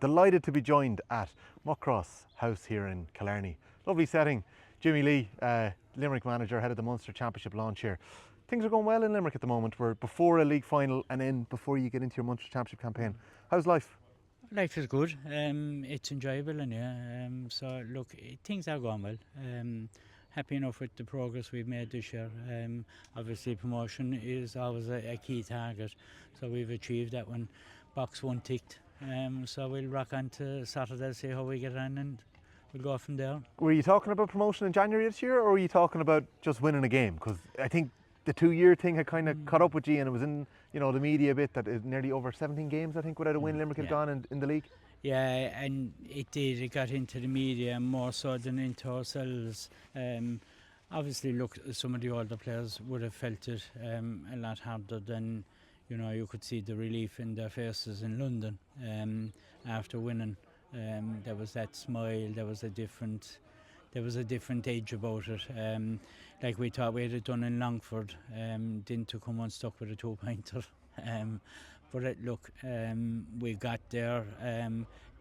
Delighted to be joined at Muckross House here in Killarney. Lovely setting. Jimmy Lee, Limerick manager, head of the Munster Championship Launch here. Things are going well in Limerick at the moment. We're before a league final and then before you get into your Munster Championship campaign. How's life? Life is good. It's enjoyable, and so look, things are going well. Happy enough with the progress we've made this year. Obviously, promotion is always a key target, so we've achieved that one. Box one ticked. So we'll rock on to Saturday, see how we get on, and we'll go from there. Were you talking about promotion in January this year, or were you talking about just winning a game? Because I think the 2-year thing had kind of caught up with you, and it was in the media a bit that it nearly over 17 games I think without a win Limerick had gone in the league. Yeah, and it did. It got into the media more so than into ourselves. Obviously, look, some of the older players would have felt it a lot harder than, you could see the relief in their faces in London after winning. There was that smile. There was a different edge about it. Like we thought we had it done in Longford. Didn't to come unstuck with a 2-pointer. But look, we got there.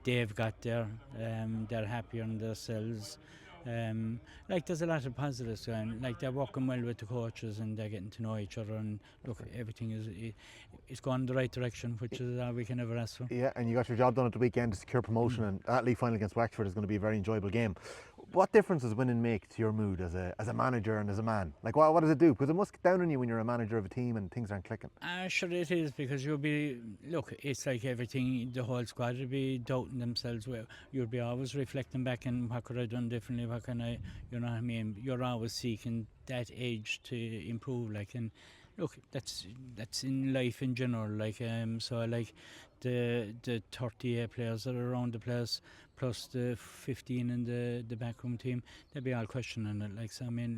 They've got there. They're happier in themselves. There's a lot of positives going. Like, they're working well with the coaches and they're getting to know each other. And look, everything is going in the right direction, which is all we can ever ask for. Yeah, and you got your job done at the weekend to secure promotion, and that league final against Wexford is going to be a very enjoyable game. What difference does winning make to your mood as a manager and as a man? Like, what does it do? Because it must get down on you when you're a manager of a team and things aren't clicking. Sure it is, because it's like everything, the whole squad will be doubting themselves. You'll be always reflecting back and what could I done differently, what can I, you know what I mean? You're always seeking that edge to improve, and look, that's in life in general, so the 38 players that are around the place, plus the 15 in the backroom team, they'll be all questioning it.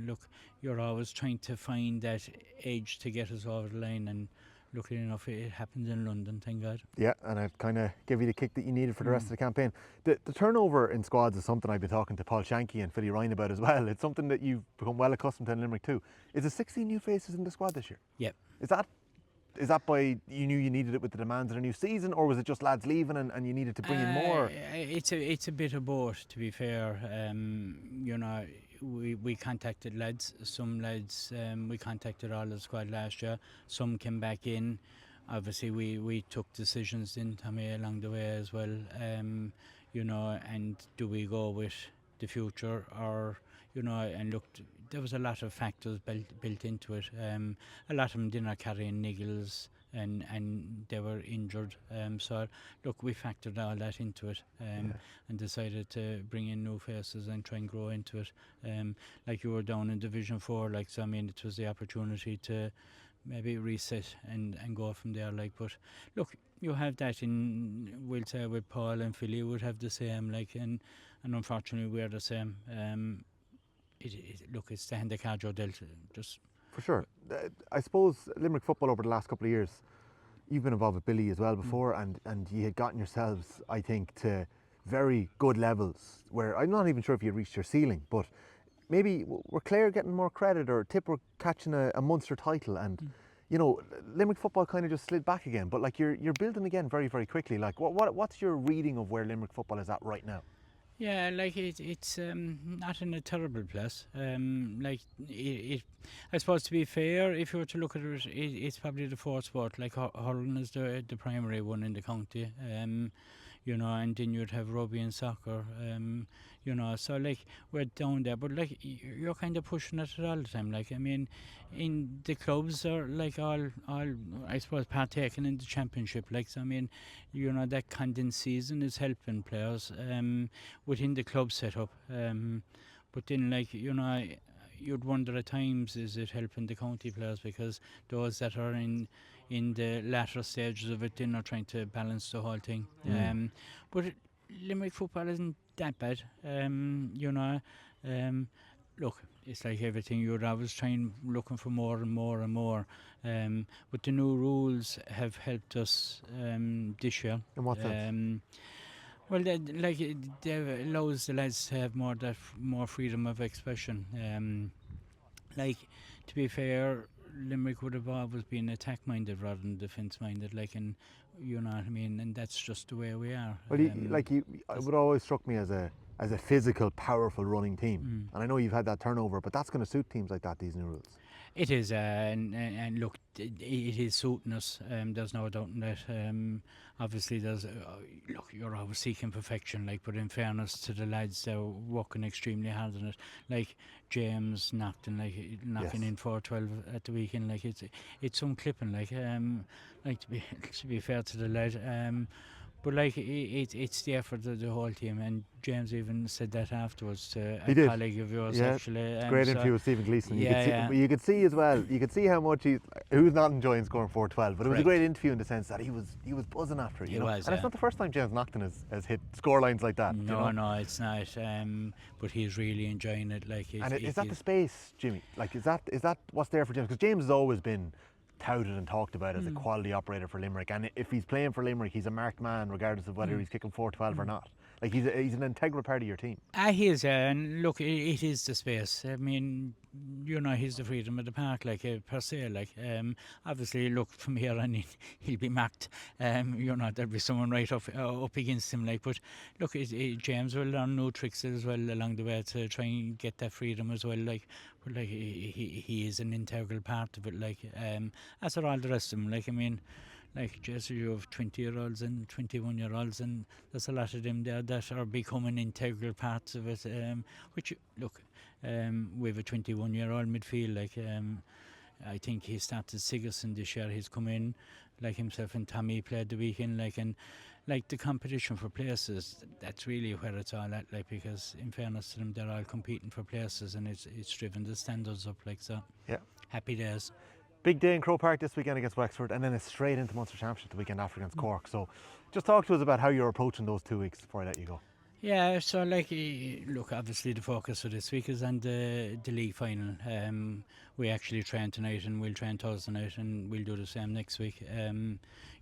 Look, you're always trying to find that edge to get us over the line, and luckily enough it happens in London, thank God. Yeah, and it kind of gave you the kick that you needed for the rest of the campaign. The turnover in squads is something I've been talking to Paul Shanky and Philly Ryan about as well. It's something that you've become well accustomed to in Limerick too. Is it 16 new faces in the squad this year? Yep. Is that by you knew you needed it with the demands of a new season, or was it just lads leaving and you needed to bring in more? It's a bit of both, to be fair. We contacted lads. Some lads we contacted all of the squad last year. Some came back in. Obviously, we took decisions in Tommy along the way as well. And do we go with the future, or and look, there was a lot of factors built into it. A lot of them did not carry in niggles, and they were injured. So look, we factored all that into it, and decided to bring in new faces and try and grow into it. Like you were down in Division 4, it was the opportunity to maybe reset and go from there. But look, you have that we'll say with Paul and Philly would have the same, and unfortunately we're the same. It's the hand the card you're dealt, just for sure. I suppose Limerick football over the last couple of years, you've been involved with Billy as well before, and you had gotten yourselves, I think, to very good levels where I'm not even sure if you reached your ceiling, but maybe were Clare getting more credit, or Tip were catching a Munster title, and Limerick football kind of just slid back again. But you're building again very, very quickly. What's your reading of where Limerick football is at right now? Yeah, it's not in a terrible place. I suppose, to be fair, if you were to look at it, it's probably the fourth sport. Hurling is the primary one in the county. And then you'd have rugby and soccer. So we're down there, but you're kind of pushing it all the time. In the clubs are all I suppose partaking in the championship. That condensed season is helping players within the club setup. But then you'd wonder at times, is it helping the county players, because those that are in the latter stages of it, then are trying to balance the whole thing. But Limerick football isn't that bad. Look, it's like everything, you're always looking for more and more and more. But the new rules have helped us this year. In what sense? Well, they allows the lads to have more freedom of expression. To be fair, Limerick would have always been attack-minded rather than defence-minded. And You know what I mean? And that's just the way we are. Well, it would always struck me as a physical, powerful running team. And I know you've had that turnover, but that's going to suit teams like that, these new rules. It is, and look, it is suiting us. There's no doubt in that. Obviously, there's look, you're always seeking perfection, like, but in fairness to the lads, they're working extremely hard on it. Like James Naughton, like knocking in 4:12 at the weekend, like it's some clipping, like to be fair to the lad. But like it's the effort of the whole team, and James even said that afterwards to a colleague of yours. Actually, great interview with Stephen Gleeson. You could see as well. You could see how much who's not enjoying scoring 4:12. But it was a great interview in the sense that he was buzzing after it. You know? Was, and it's not the first time James Naughton has hit score lines like that. No, it's not. But he's really enjoying it. Like, is that the space, Jimmy? Like, is that what's there for James? Because James has always been touted and talked about as a quality operator for Limerick, and if he's playing for Limerick, he's a marked man regardless of whether he's kicking 4:12 or not. Like, he's an integral part of your team. He is, and look, it is the space. I mean, he's the freedom of the park, like, per se. Like, obviously, look, from here on, he'll be marked. There'll be someone right up against him. Like, but look, James will learn new tricks as well along the way to try and get that freedom as well. Like, but like he is an integral part of it. Like, as are all the rest of them. Like, I mean, like, Jesse, you have 20-year-olds and 21-year-olds, and there's a lot of them there that are becoming integral parts of it. Which, look, we have a 21-year-old midfield. Like, I think he started Sigerson this year. He's come in, like himself and Tommy played the weekend. Like, and like the competition for places, that's really where it's all at. Like, because in fairness to them, they're all competing for places, and it's driven the standards up. Like, so. Yeah. Happy days. Big day in Croke Park this weekend against Wexford, and then it's straight into Munster Championship the weekend after against Cork. So just talk to us about how you're approaching those 2 weeks before I let you go. Yeah, so like, look, obviously the focus for this week is on the league final. We actually train tonight, and we'll train Thursday night, and we'll do the same next week.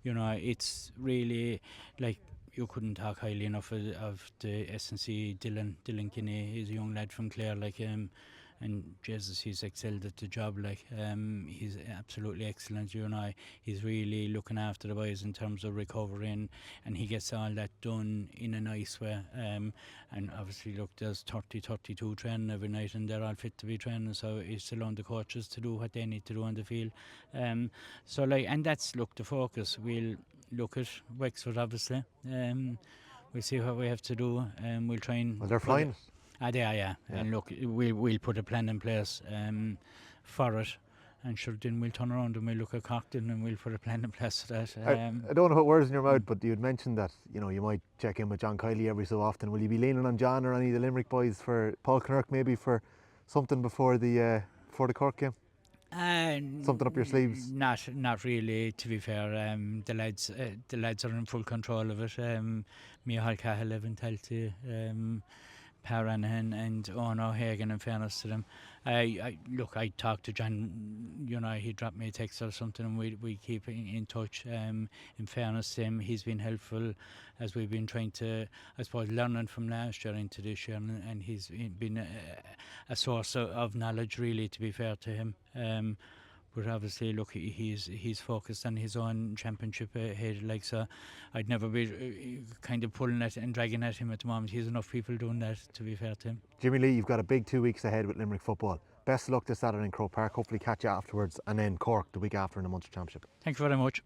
It's really, like, you couldn't talk highly enough of the SNC Dylan Kinney. He's a young lad from Clare, like, and Jesus, he's excelled at the job. Like, he's absolutely excellent. He's really looking after the boys in terms of recovering, and he gets all that done in a nice way. And obviously, look, there's 32 training every night, and they're all fit to be training. So it's along the coaches to do what they need to do on the field. So like, and that's, look, the focus. We'll look at Wexford, obviously. We'll see what we have to do. We'll try and. Well, they're flying. They are, yeah. And look, we'll put a plan in place for it, and sure, then we'll turn around and we'll look at Cockton and we'll put a plan in place for that. I don't want to put words in your mouth, but you'd mentioned that you might check in with John Kiley every so often. Will you be leaning on John or any of the Limerick boys, for Paul Kinnerk maybe, for something before the Cork game? Something up your sleeves? Not really, to be fair. The lads are in full control of it. Micheál Cahill, Evan Talty, Paranahan and O'Hagan, in fairness to them. I talked to John, he dropped me a text or something, and we keep in touch. In fairness to him, he's been helpful as we've been trying to, I suppose, learning from last year into this year, and he's been a source of knowledge, really, to be fair to him. But obviously, look, he's focused on his own championship ahead. Like, so I'd never be kind of pulling at and dragging at him at the moment. He's enough people doing that, to be fair to him. Jimmy Lee, you've got a big 2 weeks ahead with Limerick football. Best of luck this Saturday in Croke Park. Hopefully catch you afterwards, and then Cork the week after in the Munster Championship. Thank you very much.